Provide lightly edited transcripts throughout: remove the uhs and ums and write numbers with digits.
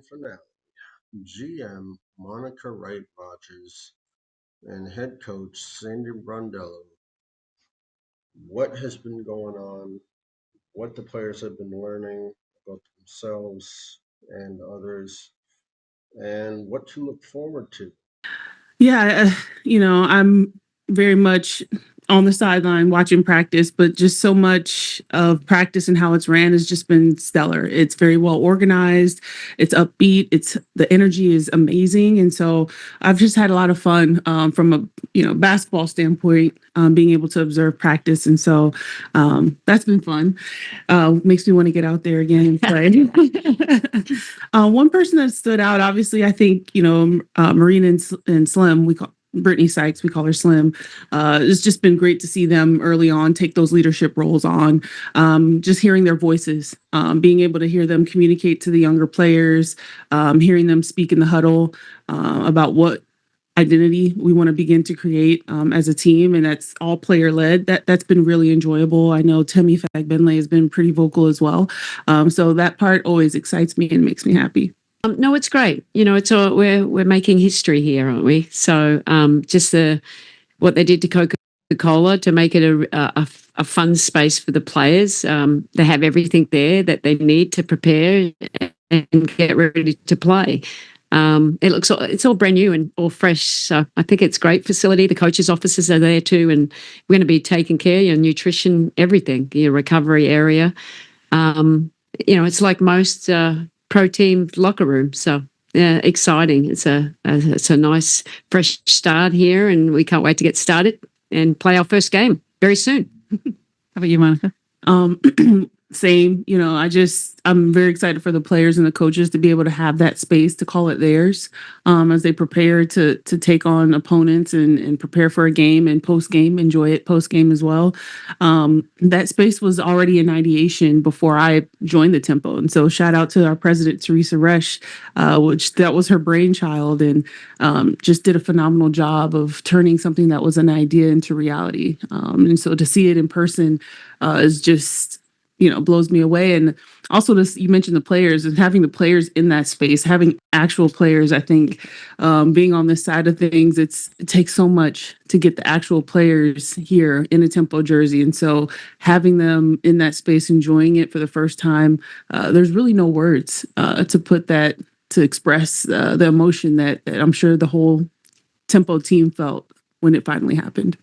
finale. GM Monica Wright Rogers and head coach Sandy Brondello. What has been going on? What the players have been learning about themselves and others, and what to look forward to. Yeah, I'm very much on the sideline watching practice, but just so much of practice and how it's ran has just been stellar. It's very well organized. It's upbeat. The energy is amazing, and so I've just had a lot of fun from a basketball standpoint, being able to observe practice, and so that's been fun. Makes me want to get out there again and play. One person that stood out, obviously, I think Marina and Slim, we call Brittany Sykes, we call her Slim. It's just been great to see them early on take those leadership roles on. Just hearing their voices, being able to hear them communicate to the younger players, hearing them speak in the huddle about what identity we want to begin to create as a team, and that's all player led. That's been really enjoyable. I know Timmy Fagbenley has been pretty vocal as well, so that part always excites me and makes me happy. No, it's great. We're making history here, aren't we? So just what they did to Coca-Cola to make it a fun space for the players. They have everything there that they need to prepare and get ready to play. It's all brand new and all fresh. So I think it's a great facility. The coaches' offices are there too, and we're going to be taking care of your nutrition, everything, your recovery area. It's like most pro team locker room. So yeah, exciting. It's a nice fresh start here, and we can't wait to get started and play our first game very soon. How about you, Monica? Same. I'm very excited for the players and the coaches to be able to have that space to call it theirs as they prepare to take on opponents and prepare for a game and post game, enjoy it post game as well. That space was already in ideation before I joined the Tempo. And so shout out to our president, Teresa Resch, which that was her brainchild, and just did a phenomenal job of turning something that was an idea into reality. And so to see it in person is just, blows me away. And also you mentioned the players and having the players in that space, having actual players. I think being on this side of things, it takes so much to get the actual players here in a Tempo jersey. And so having them in that space, enjoying it for the first time, there's really no words to put that, to express the emotion that I'm sure the whole Tempo team felt when it finally happened.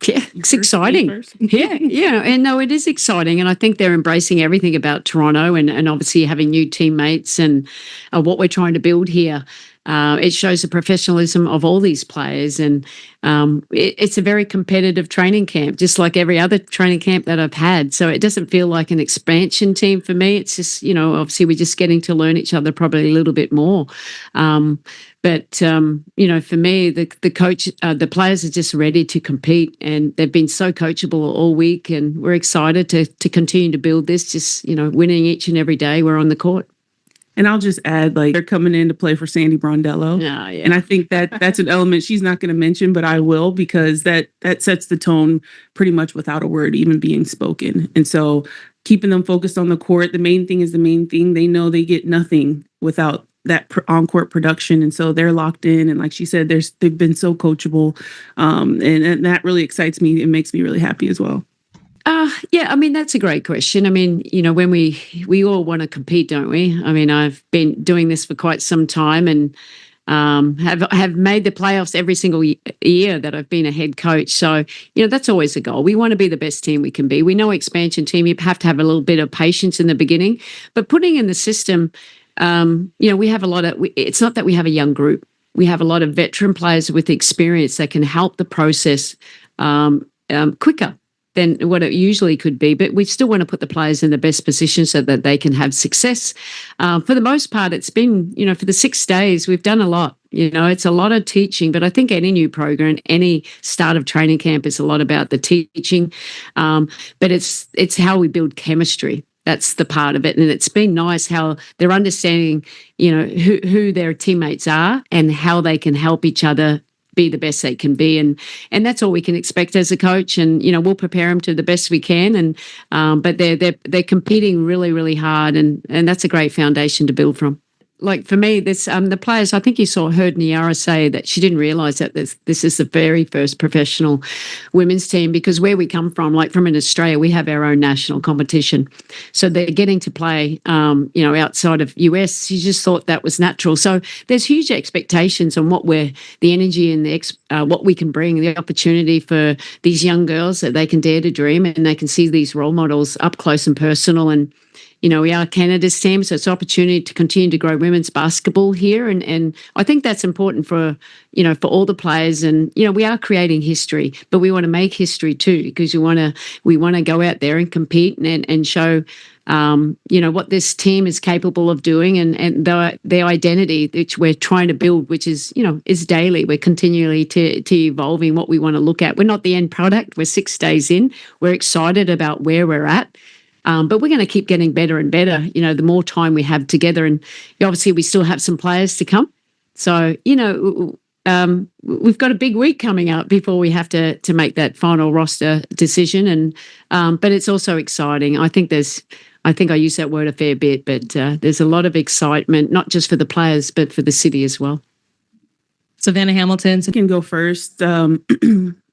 Yeah, it's exciting. Yeah. And no, it is exciting. And I think they're embracing everything about Toronto and obviously having new teammates and what we're trying to build here. It shows the professionalism of all these players. And it's a very competitive training camp, just like every other training camp that I've had. So it doesn't feel like an expansion team for me. It's just, obviously we're just getting to learn each other probably a little bit more. But for me, the coach, the players are just ready to compete, and they've been so coachable all week, and we're excited to continue to build this, just, winning each and every day we're on the court. And I'll just add, they're coming in to play for Sandy Brondello. Yeah. And I think that's an element she's not going to mention, but I will, because that sets the tone pretty much without a word even being spoken. And so keeping them focused on the court, the main thing is the main thing. They know they get nothing without that on-court production. And so they're locked in. And like she said, they've been so coachable. And that really excites me. It makes me really happy as well. Yeah, that's a great question. When we all want to compete, don't we? I've been doing this for quite some time and have made the playoffs every single year that I've been a head coach. So, that's always a goal. We want to be the best team we can be. We know expansion team, you have to have a little bit of patience in the beginning, but putting in the system, we have it's not that we have a young group. We have a lot of veteran players with experience that can help the process quicker than what it usually could be. But we still want to put the players in the best position so that they can have success. For the most part, it's been, for the 6 days, we've done a lot. It's a lot of teaching, but I think any new program, any start of training camp is a lot about the teaching. But it's how we build chemistry. That's the part of it. And it's been nice how they're understanding, who their teammates are and how they can help each other be the best they can be, and that's all we can expect as a coach. And we'll prepare them to the best we can. And but they're competing really, really hard, and that's a great foundation to build from. like for me, this the players. I think you heard Niara say that she didn't realise that this is the very first professional women's team, because where we come from, like from in Australia, we have our own national competition, so they're getting to play, outside of US. She just thought that was natural. So there's huge expectations on the energy and what we can bring, the opportunity for these young girls that they can dare to dream and they can see these role models up close and personal. And we are Canada's team, so it's an opportunity to continue to grow women's basketball here. And I think that's important for all the players. And, we are creating history, but we want to make history too, because we want to go out there and compete and show, what this team is capable of doing, and their identity, which we're trying to build, which is daily. We're continually to evolving what we want to look at. We're not the end product. We're 6 days in. We're excited about where we're at. But we're going to keep getting better and better, the more time we have together. And obviously we still have some players to come. So, we've got a big week coming up before we have to make that final roster decision. And but it's also exciting. I think I use that word a fair bit, but there's a lot of excitement, not just for the players, but for the city as well. Savannah Hamilton. I can go first.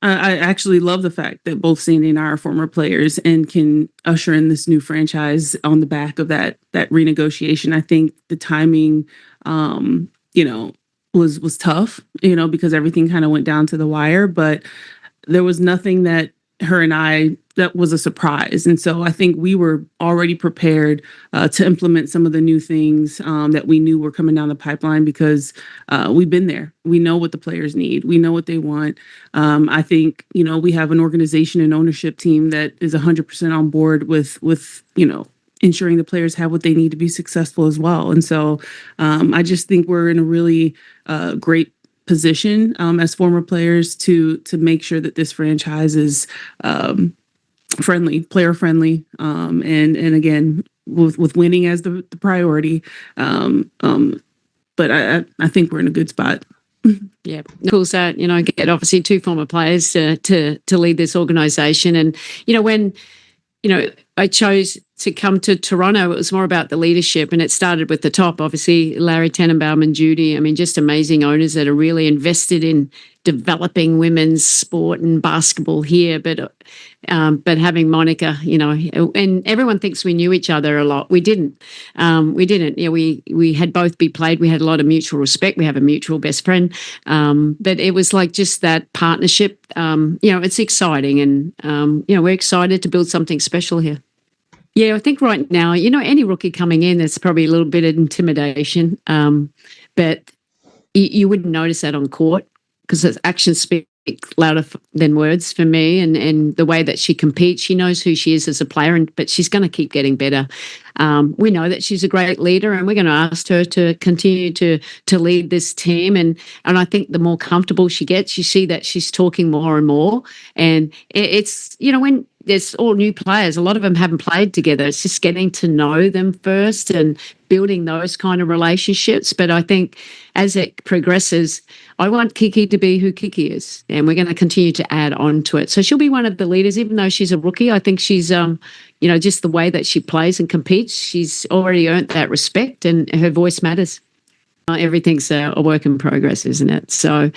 I actually love the fact that both Sandy and I are former players and can usher in this new franchise on the back of that renegotiation. I think the timing, was tough, because everything kind of went down to the wire, but there was nothing that her and I that was a surprise. And so I think we were already prepared to implement some of the new things that we knew were coming down the pipeline, because we've been there. We know what the players need. We know what they want. I think, we have an organization and ownership team that is 100% on board with ensuring the players have what they need to be successful as well. And so I just think we're in a really great position as former players to make sure that this franchise is player friendly, and again with winning as the priority. But I think we're in a good spot. Yeah, cool. So get obviously 2 former players to lead this organization, and when I chose to come to Toronto, it was more about the leadership, and it started with the top. Obviously, Larry Tenenbaum and Judy, just amazing owners that are really invested in developing women's sport and basketball here. But having Monica, and everyone thinks we knew each other a lot. We didn't. We didn't. We had both played. We had a lot of mutual respect. We have a mutual best friend. But it was like just that partnership. It's exciting, and we're excited to build something special here. Yeah, I think right now, any rookie coming in, there's probably a little bit of intimidation, but you wouldn't notice that on court, because actions speak louder than words for me. And the way that she competes, she knows who she is as a player, but she's going to keep getting better. We know that she's a great leader, and we're going to ask her to continue to lead this team. And I think the more comfortable she gets, you see that she's talking more and more. And it's, when there's all new players, a lot of them haven't played together. It's just getting to know them first and building those kind of relationships. But I think as it progresses, I want Kiki to be who Kiki is, and we're going to continue to add on to it. So she'll be one of the leaders, even though she's a rookie. I think she's, just the way that she plays and competes, she's already earned that respect, and her voice matters. Everything's a work in progress, isn't it? So,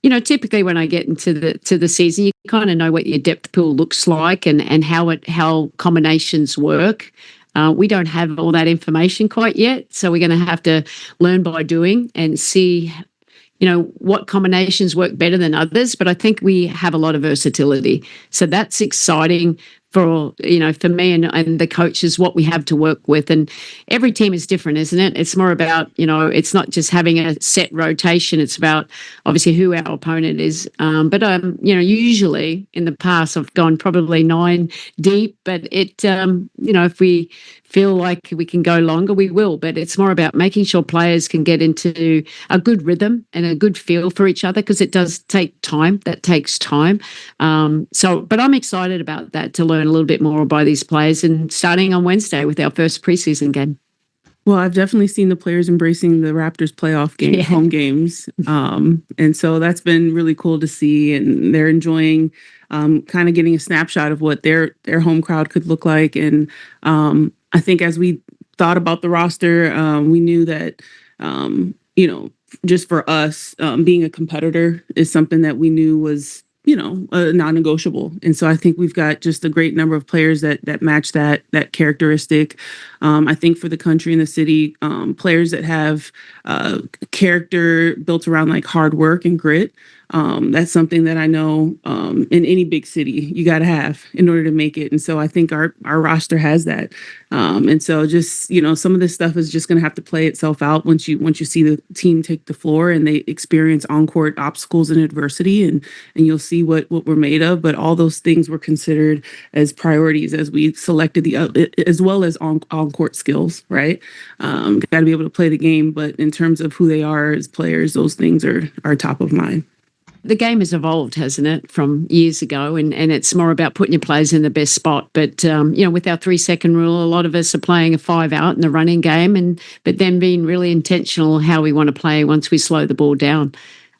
typically when I get into the season, you kind of know what your depth pool looks like and how combinations work. We don't have all that information quite yet, so we're going to have to learn by doing and see, what combinations work better than others. But I think we have a lot of versatility, so that's exciting for me and the coaches, what we have to work with. And every team is different, isn't it? It's more about, it's not just having a set rotation. It's about obviously who our opponent is. But usually in the past I've gone probably 9 deep, but if we feel like we can go longer, we will. But it's more about making sure players can get into a good rhythm and a good feel for each other, because it does take time. That takes time. But I'm excited about that, to learn a little bit more by these players, and starting on Wednesday with our first preseason game. Well, I've definitely seen the players embracing the Raptors playoff game, home games. And so that's been really cool to see. And they're enjoying kind of getting a snapshot of what their home crowd could look like. And I think as we thought about the roster, we knew that, you know, just for us, being a competitor is something that we knew was, you know, non-negotiable. And so I think we've got just a great number of players that match that characteristic. I think for the country and the city, players that have character built around like hard work and grit. That's something that I know in any big city you got to have in order to make it. And so I think our roster has that. And so just, you know, some of this stuff is just going to have to play itself out once you see the team take the floor and they experience on-court obstacles and adversity, and you'll see what we're made of. But all those things were considered as priorities as we selected as well as on-court skills, right? Got to be able to play the game, but in terms of who they are as players, those things are top of mind. The game has evolved, hasn't it, from years ago, and it's more about putting your players in the best spot. But you know, with our 3-second rule, a lot of us are playing a 5 out in the running game, but then being really intentional how we want to play once we slow the ball down.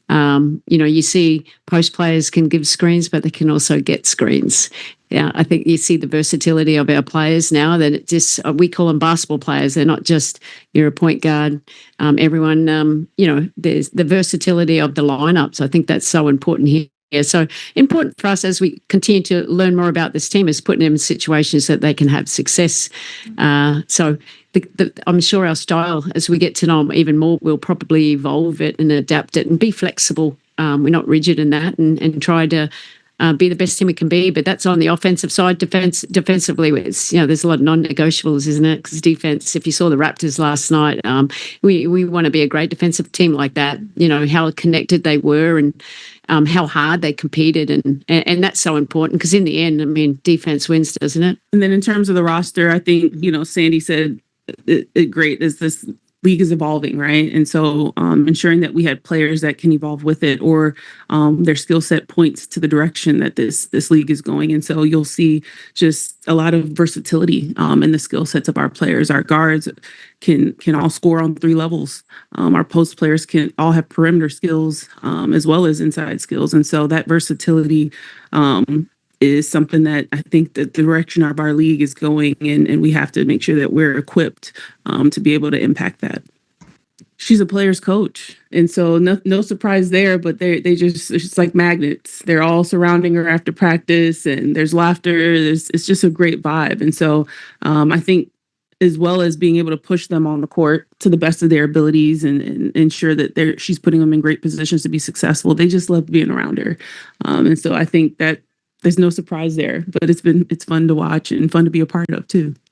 You know, you see post players can give screens, but they can also get screens. Yeah, I think you see the versatility of our players now, that it just, we call them basketball players. They're not just, you're a point guard. Everyone, you know, there's the versatility of the lineups. I think that's so important here. Yeah, so important for us as we continue to learn more about this team is putting them in situations that they can have success. So I'm sure our style, as we get to know them even more, we'll probably evolve it and adapt it and be flexible. We're not rigid in that, and try to be the best team we can be. But that's on the offensive side. Defensively, it's, you know, there's a lot of non-negotiables, isn't it? Because defense, if you saw the Raptors last night, we want to be a great defensive team like that. You know, how connected they were, and how hard they competed, and that's so important, because in the end, I mean, defense wins, doesn't it? And then in terms of the roster, I think, you know, Sandy said great, is this league is evolving, right? And so ensuring that we had players that can evolve with it, or their skill set points to the direction that this league is going. And so you'll see just a lot of versatility in the skill sets of our players. Our guards can all score on 3 levels. Our post players can all have perimeter skills as well as inside skills. And so that versatility is something that I think that the direction of our league is going, and we have to make sure that we're equipped to be able to impact that. She's a player's coach, and so no surprise there, but they just, it's just like magnets. They're all surrounding her after practice, and there's laughter. It's just a great vibe. And so I think, as well as being able to push them on the court to the best of their abilities and ensure that she's putting them in great positions to be successful, they just love being around her. And so I think that there's no surprise there, but it's fun to watch and fun to be a part of too.